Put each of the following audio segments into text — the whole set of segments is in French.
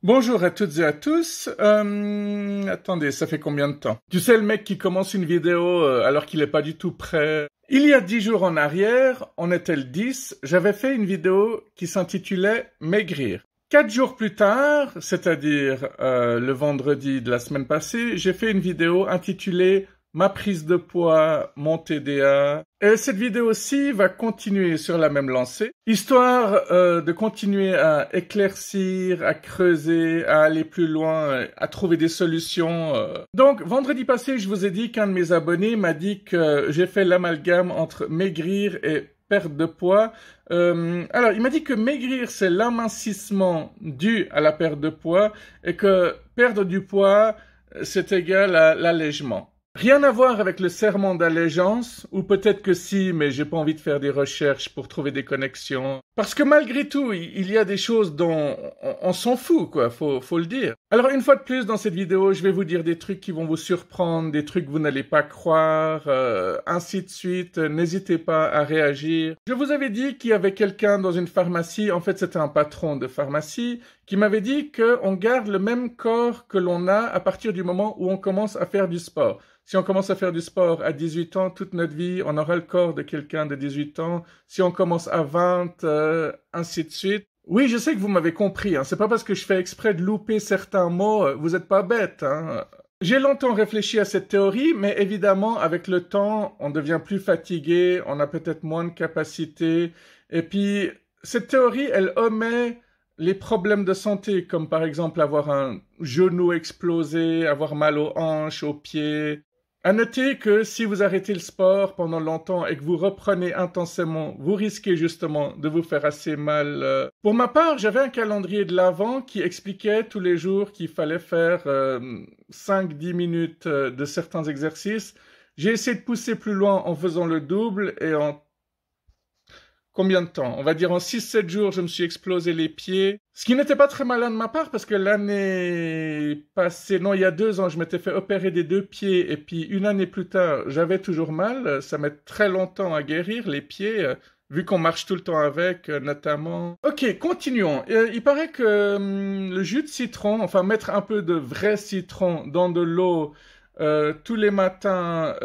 Bonjour à toutes et à tous. Attendez, ça fait combien de temps? Tu sais, le mec qui commence une vidéo alors qu'il est pas du tout prêt. Il y a 10 jours en arrière, on était le 10, j'avais fait une vidéo qui s'intitulait Maigrir. 4 jours plus tard, c'est-à-dire le vendredi de la semaine passée, j'ai fait une vidéo intitulée Ma prise de poids, mon TDA. Et cette vidéo-ci va continuer sur la même lancée, histoire de continuer à éclaircir, à creuser, à aller plus loin, à trouver des solutions. Donc, vendredi passé, je vous ai dit qu'un de mes abonnés m'a dit que j'ai fait l'amalgame entre maigrir et perte de poids. Alors, il m'a dit que maigrir, c'est l'amincissement dû à la perte de poids et que perdre du poids, c'est égal à l'allègement. Rien à voir avec le serment d'allégeance, ou peut-être que si, mais j'ai pas envie de faire des recherches pour trouver des connexions. Parce que malgré tout, il y a des choses dont on s'en fout, quoi, faut le dire. Alors une fois de plus, dans cette vidéo, je vais vous dire des trucs qui vont vous surprendre, des trucs que vous n'allez pas croire, ainsi de suite. N'hésitez pas à réagir. Je vous avais dit qu'il y avait quelqu'un dans une pharmacie, en fait c'était un patron de pharmacie, qui m'avait dit qu'on garde le même corps que l'on a à partir du moment où on commence à faire du sport. Si on commence à faire du sport à 18 ans, toute notre vie, on aura le corps de quelqu'un de 18 ans. Si on commence à 20, ainsi de suite. Oui, je sais que vous m'avez compris, hein. C'est pas parce que je fais exprès de louper certains mots, vous êtes pas bêtes, hein. J'ai longtemps réfléchi à cette théorie, mais évidemment, avec le temps, on devient plus fatigué, on a peut-être moins de capacité. Et puis, cette théorie, elle omet les problèmes de santé, comme par exemple avoir un genou explosé, avoir mal aux hanches, aux pieds. À noter que si vous arrêtez le sport pendant longtemps et que vous reprenez intensément, vous risquez justement de vous faire assez mal. Pour ma part, j'avais un calendrier de l'Avent qui expliquait tous les jours qu'il fallait faire 5-10 minutes de certains exercices. J'ai essayé de pousser plus loin en faisant le double et en combien de temps? On va dire en 6-7 jours, je me suis explosé les pieds. Ce qui n'était pas très malin de ma part parce que l'année passée, non, il y a 2 ans, je m'étais fait opérer des 2 pieds et puis une année plus tard, j'avais toujours mal. Ça met très longtemps à guérir les pieds, vu qu'on marche tout le temps avec, notamment. Ok, continuons. Il paraît que le jus de citron, enfin mettre un peu de vrai citron dans de l'eau tous les matins,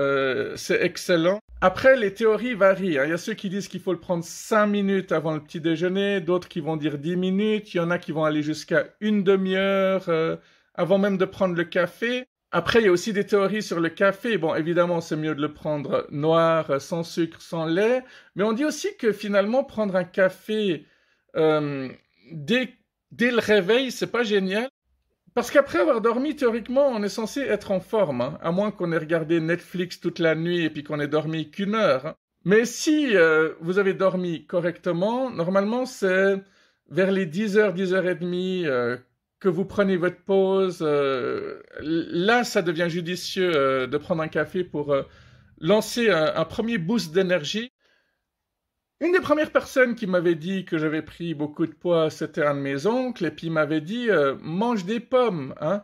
c'est excellent. Après, les théories varient, hein. Il y a ceux qui disent qu'il faut le prendre 5 minutes avant le petit déjeuner, d'autres qui vont dire 10 minutes, il y en a qui vont aller jusqu'à une demi-heure avant même de prendre le café. Après, il y a aussi des théories sur le café. Bon, évidemment, c'est mieux de le prendre noir, sans sucre, sans lait. Mais on dit aussi que finalement, prendre un café dès le réveil, c'est pas génial. Parce qu'après avoir dormi, théoriquement, on est censé être en forme, hein, à moins qu'on ait regardé Netflix toute la nuit et puis qu'on ait dormi qu'1 heure. Hein. Mais si vous avez dormi correctement, normalement c'est vers les 10h, 10h30 que vous prenez votre pause. Là, ça devient judicieux de prendre un café pour lancer un premier boost d'énergie. Une des premières personnes qui m'avait dit que j'avais pris beaucoup de poids, c'était un de mes oncles, et puis il m'avait dit mange des pommes, hein.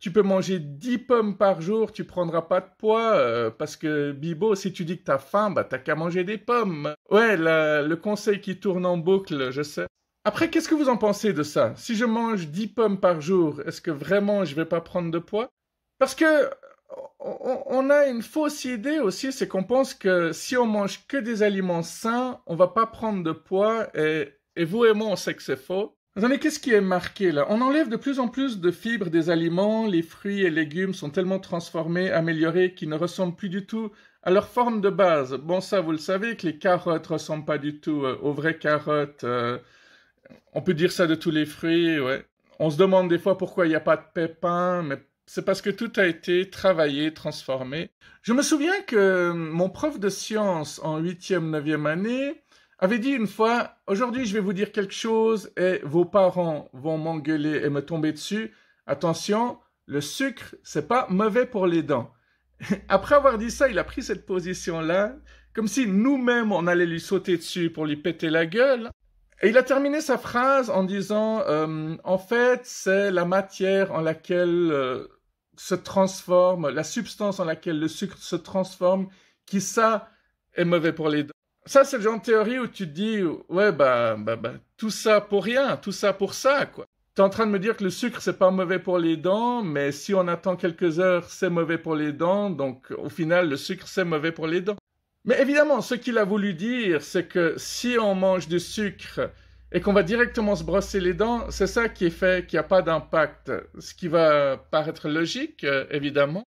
Tu peux manger 10 pommes par jour, tu prendras pas de poids, parce que Bibo, si tu dis que t'as faim, bah t'as qu'à manger des pommes. Ouais, le conseil qui tourne en boucle, je sais. Après, qu'est-ce que vous en pensez de ça? Si je mange 10 pommes par jour, est-ce que vraiment je vais pas prendre de poids? Parce que on a une fausse idée aussi, c'est qu'on pense que si on mange que des aliments sains, on va pas prendre de poids et vous et moi on sait que c'est faux. Attendez, qu'est-ce qui est marqué là? On enlève de plus en plus de fibres des aliments, les fruits et légumes sont tellement transformés, améliorés qu'ils ne ressemblent plus du tout à leur forme de base. Bon ça vous le savez que les carottes ressemblent pas du tout aux vraies carottes. On peut dire ça de tous les fruits, ouais. On se demande des fois pourquoi il n'y a pas de pépins, mais c'est parce que tout a été travaillé, transformé. Je me souviens que mon prof de sciences en 8e, 9e année avait dit une fois « Aujourd'hui, je vais vous dire quelque chose et vos parents vont m'engueuler et me tomber dessus. Attention, le sucre, c'est pas mauvais pour les dents. » Après avoir dit ça, il a pris cette position-là, comme si nous-mêmes, on allait lui sauter dessus pour lui péter la gueule. Et il a terminé sa phrase en disant en fait, c'est la matière en laquelle se transforme, la substance en laquelle le sucre se transforme, qui ça est mauvais pour les dents. Ça, c'est le genre de théorie où tu te dis, ouais, tout ça pour rien, tout ça pour ça, quoi. T'es en train de me dire que le sucre, c'est pas mauvais pour les dents, mais si on attend quelques heures, c'est mauvais pour les dents, donc au final, le sucre, c'est mauvais pour les dents. Mais évidemment, ce qu'il a voulu dire, c'est que si on mange du sucre et qu'on va directement se brosser les dents, c'est ça qui est fait, qu'il n'y a pas d'impact. Ce qui va paraître logique, évidemment.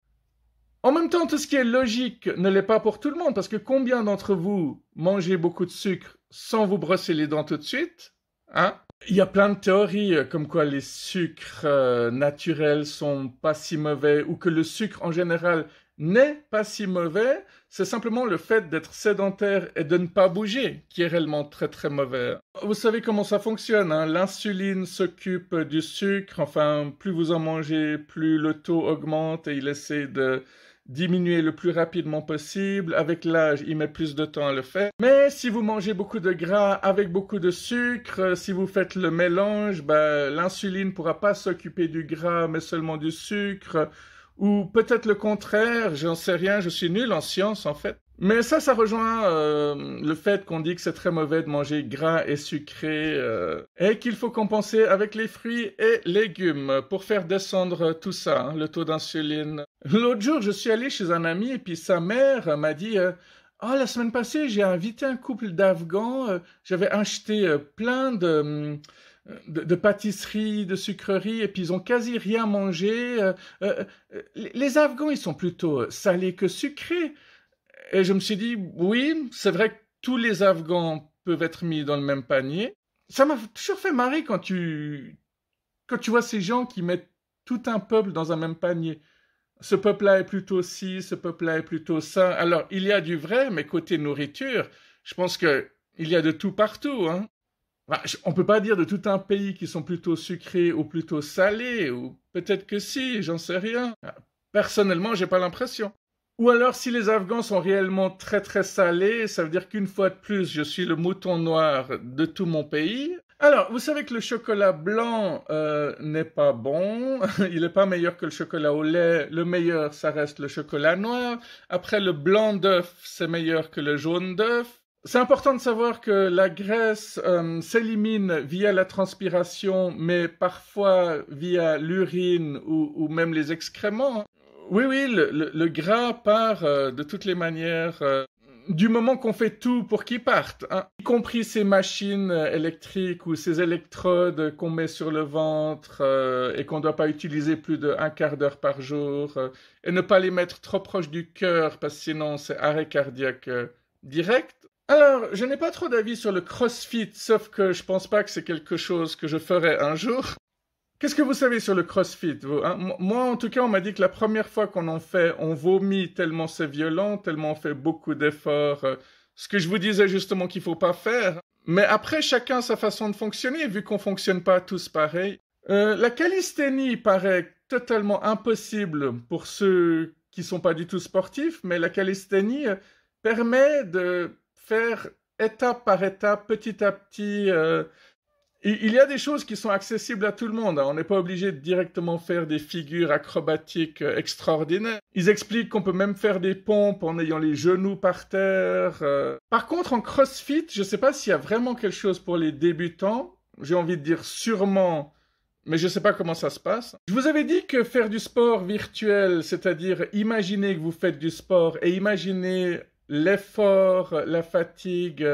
En même temps, tout ce qui est logique ne l'est pas pour tout le monde, parce que combien d'entre vous mangez beaucoup de sucre sans vous brosser les dents tout de suite, hein? Il y a plein de théories comme quoi les sucres naturels sont pas si mauvais ou que le sucre en général n'est pas si mauvais. C'est simplement le fait d'être sédentaire et de ne pas bouger qui est réellement très très mauvais. Vous savez comment ça fonctionne, hein? L'insuline s'occupe du sucre. Enfin, plus vous en mangez, plus le taux augmente et il essaie de diminuer le plus rapidement possible. Avec l'âge, il met plus de temps à le faire. Mais si vous mangez beaucoup de gras avec beaucoup de sucre, si vous faites le mélange, l'insuline ne pourra pas s'occuper du gras, mais seulement du sucre. Ou peut-être le contraire, j'en sais rien, je suis nul en sciences en fait. Mais ça rejoint le fait qu'on dit que c'est très mauvais de manger gras et sucré et qu'il faut compenser avec les fruits et légumes pour faire descendre tout ça, hein, le taux d'insuline. L'autre jour, je suis allé chez un ami et puis sa mère m'a dit « la semaine passée, j'ai invité un couple d'Afghans, j'avais acheté plein de pâtisseries, de sucreries, et puis ils ont quasi rien mangé. Les Afghans, ils sont plutôt salés que sucrés. » Et je me suis dit, oui, c'est vrai que tous les Afghans peuvent être mis dans le même panier. Ça m'a toujours fait marrer quand tu vois ces gens qui mettent tout un peuple dans un même panier. Ce peuple-là est plutôt ci, ce peuple-là est plutôt ça. Alors, il y a du vrai, mais côté nourriture, je pense qu'il y a de tout partout, hein. On peut pas dire de tout un pays qui sont plutôt sucrés ou plutôt salés, ou peut-être que si, j'en sais rien. Personnellement, j'ai pas l'impression. Ou alors, si les Afghans sont réellement très très salés, ça veut dire qu'une fois de plus, je suis le mouton noir de tout mon pays. Alors, vous savez que le chocolat blanc n'est pas bon. Il n'est pas meilleur que le chocolat au lait. Le meilleur, ça reste le chocolat noir. Après, le blanc d'œuf, c'est meilleur que le jaune d'œuf. C'est important de savoir que la graisse s'élimine via la transpiration, mais parfois via l'urine ou même les excréments. Oui, le gras part de toutes les manières du moment qu'on fait tout pour qu'il parte, hein, y compris ces machines électriques ou ces électrodes qu'on met sur le ventre et qu'on ne doit pas utiliser plus d'un quart d'heure par jour et ne pas les mettre trop proche du cœur parce que sinon c'est arrêt cardiaque direct. Alors, je n'ai pas trop d'avis sur le CrossFit, sauf que je pense pas que c'est quelque chose que je ferai un jour. Qu'est-ce que vous savez sur le CrossFit, vous, hein? Moi, en tout cas, on m'a dit que la première fois qu'on en fait, on vomit tellement c'est violent, tellement on fait beaucoup d'efforts. Ce que je vous disais justement qu'il faut pas faire. Mais après, chacun sa façon de fonctionner, vu qu'on fonctionne pas tous pareil. La calisthénie paraît totalement impossible pour ceux qui sont pas du tout sportifs, mais la calisthénie permet de faire étape par étape, petit à petit. Il y a des choses qui sont accessibles à tout le monde, hein. On n'est pas obligé de directement faire des figures acrobatiques extraordinaires. Ils expliquent qu'on peut même faire des pompes en ayant les genoux par terre. Par contre, en CrossFit, je ne sais pas s'il y a vraiment quelque chose pour les débutants. J'ai envie de dire sûrement, mais je ne sais pas comment ça se passe. Je vous avais dit que faire du sport virtuel, c'est-à-dire imaginer que vous faites du sport et imaginer l'effort, la fatigue,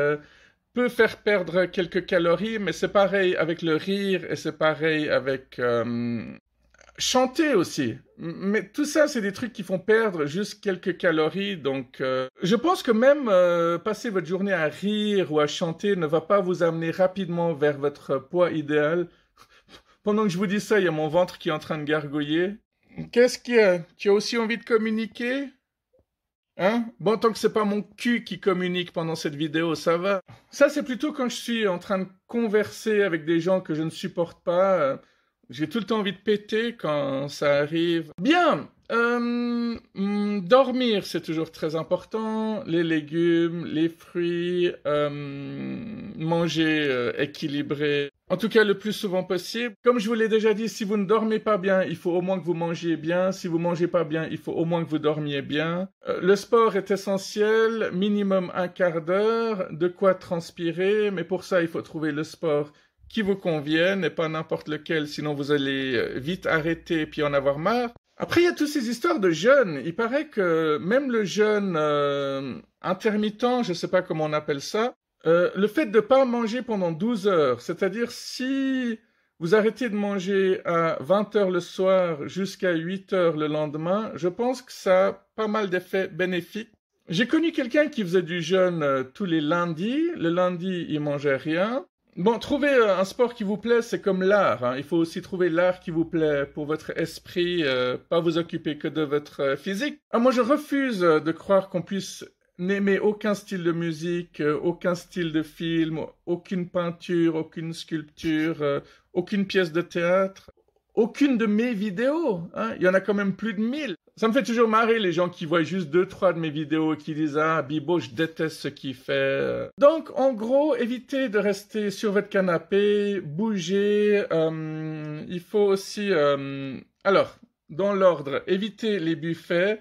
peut faire perdre quelques calories, mais c'est pareil avec le rire et c'est pareil avec chanter aussi. Mais tout ça, c'est des trucs qui font perdre juste quelques calories. Donc, je pense que même passer votre journée à rire ou à chanter ne va pas vous amener rapidement vers votre poids idéal. Pendant que je vous dis ça, il y a mon ventre qui est en train de gargouiller. Qu'est-ce qu'il y a? Tu as aussi envie de communiquer? Hein? Bon, tant que c'est pas mon cul qui communique pendant cette vidéo, ça va. Ça, c'est plutôt quand je suis en train de converser avec des gens que je ne supporte pas. J'ai tout le temps envie de péter quand ça arrive. Bien, dormir, c'est toujours très important. Les légumes, les fruits, manger équilibré. En tout cas, le plus souvent possible. Comme je vous l'ai déjà dit, si vous ne dormez pas bien, il faut au moins que vous mangiez bien. Si vous mangez pas bien, il faut au moins que vous dormiez bien. Le sport est essentiel, minimum un quart d'heure, de quoi transpirer. Mais pour ça, il faut trouver le sport qui vous convienne et pas n'importe lequel, sinon vous allez vite arrêter et puis en avoir marre. Après, il y a toutes ces histoires de jeûne. Il paraît que même le jeûne intermittent, je ne sais pas comment on appelle ça, le fait de ne pas manger pendant 12 heures, c'est-à-dire si vous arrêtez de manger à 20 heures le soir jusqu'à 8 heures le lendemain, je pense que ça a pas mal d'effets bénéfiques. J'ai connu quelqu'un qui faisait du jeûne tous les lundis. Le lundi, il mangeait rien. Bon, trouver un sport qui vous plaît, c'est comme l'art, hein. Il faut aussi trouver l'art qui vous plaît pour votre esprit, pas vous occuper que de votre physique. Ah, moi, je refuse de croire qu'on puisse n'aimer aucun style de musique, aucun style de film, aucune peinture, aucune sculpture, aucune pièce de théâtre, aucune de mes vidéos, hein. Il y en a quand même plus de 1000. Ça me fait toujours marrer les gens qui voient juste 2-3 de mes vidéos et qui disent « Ah, Bibo, je déteste ce qu'il fait. » Donc, en gros, évitez de rester sur votre canapé, bougez. Il faut aussi... alors, dans l'ordre, évitez les buffets,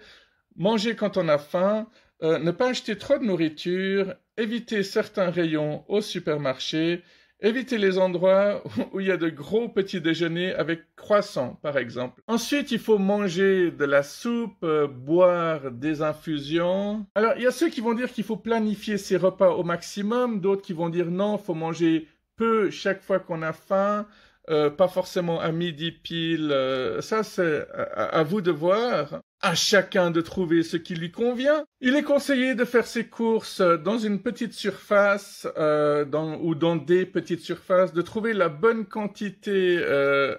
manger quand on a faim, ne pas acheter trop de nourriture, éviter certains rayons au supermarché, éviter les endroits où il y a de gros petits déjeuners avec croissants, par exemple. Ensuite, il faut manger de la soupe, boire des infusions. Alors, il y a ceux qui vont dire qu'il faut planifier ses repas au maximum, d'autres qui vont dire non, il faut manger peu chaque fois qu'on a faim, pas forcément à midi pile. Ça, c'est à vous de voir. À chacun de trouver ce qui lui convient. Il est conseillé de faire ses courses dans une petite surface ou dans des petites surfaces, de trouver la bonne quantité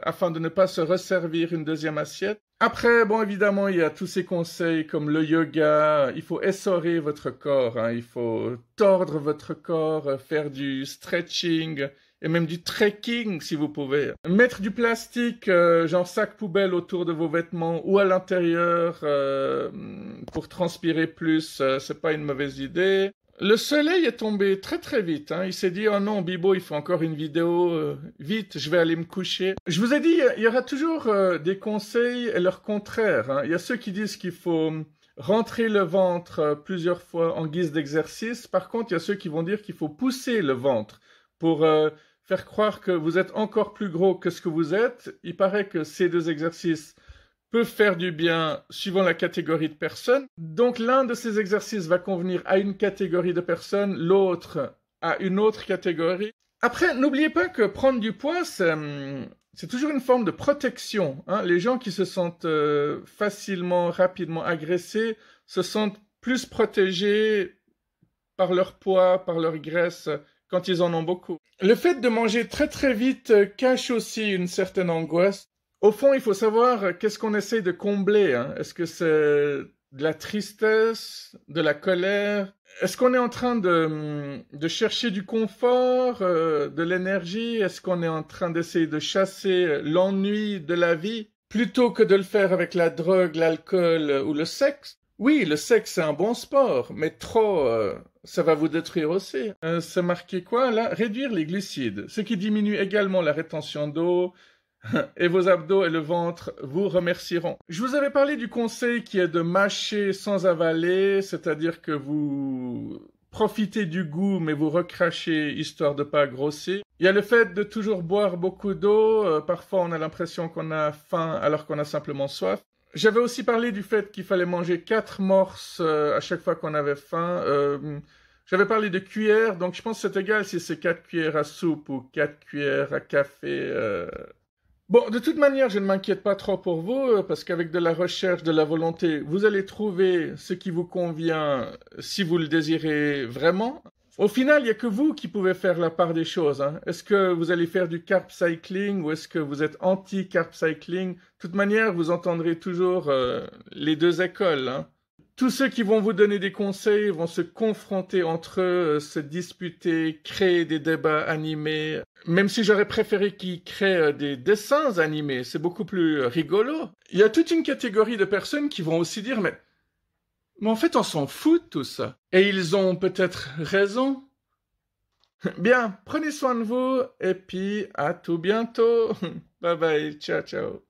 afin de ne pas se resservir une deuxième assiette. Après, bon, évidemment, il y a tous ces conseils comme le yoga. Il faut essorer votre corps, hein. Il faut tordre votre corps, faire du stretching et même du trekking si vous pouvez. Mettre du plastique, genre sac poubelle autour de vos vêtements ou à l'intérieur pour transpirer plus, c'est pas une mauvaise idée. Le soleil est tombé très très vite, hein. Il s'est dit « Oh non, Bibo, il faut encore une vidéo, vite, je vais aller me coucher. » Je vous ai dit, il y aura toujours des conseils et leur contraire, hein. Il y a ceux qui disent qu'il faut rentrer le ventre plusieurs fois en guise d'exercice. Par contre, il y a ceux qui vont dire qu'il faut pousser le ventre pour faire croire que vous êtes encore plus gros que ce que vous êtes. Il paraît que ces deux exercices peuvent faire du bien suivant la catégorie de personnes. Donc l'un de ces exercices va convenir à une catégorie de personnes, l'autre à une autre catégorie. Après, n'oubliez pas que prendre du poids, c'est toujours une forme de protection, hein. Les gens qui se sentent facilement, rapidement agressés se sentent plus protégés par leur poids, par leur graisse, quand ils en ont beaucoup. Le fait de manger très très vite cache aussi une certaine angoisse. Au fond, il faut savoir qu'est-ce qu'on essaye de combler, hein. Est-ce que c'est de la tristesse, de la colère? Est-ce qu'on est en train de chercher du confort, de l'énergie? Est-ce qu'on est en train d'essayer de chasser l'ennui de la vie plutôt que de le faire avec la drogue, l'alcool ou le sexe? Oui, le sexe, c'est un bon sport, mais trop, ça va vous détruire aussi. C'est marqué quoi, là? Réduire les glucides, ce qui diminue également la rétention d'eau, et vos abdos et le ventre vous remercieront. Je vous avais parlé du conseil qui est de mâcher sans avaler, c'est-à-dire que vous profitez du goût, mais vous recrachez histoire de pas grossir. Il y a le fait de toujours boire beaucoup d'eau, parfois on a l'impression qu'on a faim alors qu'on a simplement soif. J'avais aussi parlé du fait qu'il fallait manger 4 morses à chaque fois qu'on avait faim. J'avais parlé de cuillères, donc je pense que c'est égal si c'est 4 cuillères à soupe ou 4 cuillères à café. Bon, de toute manière, je ne m'inquiète pas trop pour vous, parce qu'avec de la recherche, de la volonté, vous allez trouver ce qui vous convient si vous le désirez vraiment. Au final, il n'y a que vous qui pouvez faire la part des choses, hein. Est-ce que vous allez faire du carb cycling ou est-ce que vous êtes anti-carb cycling? De toute manière, vous entendrez toujours les deux écoles, hein. Tous ceux qui vont vous donner des conseils vont se confronter entre eux, se disputer, créer des débats animés. Même si j'aurais préféré qu'ils créent des dessins animés, c'est beaucoup plus rigolo. Il y a toute une catégorie de personnes qui vont aussi dire « Mais en fait, on s'en fout de tout ça. » Et ils ont peut-être raison. Bien, prenez soin de vous et puis à tout bientôt. Bye bye, ciao ciao.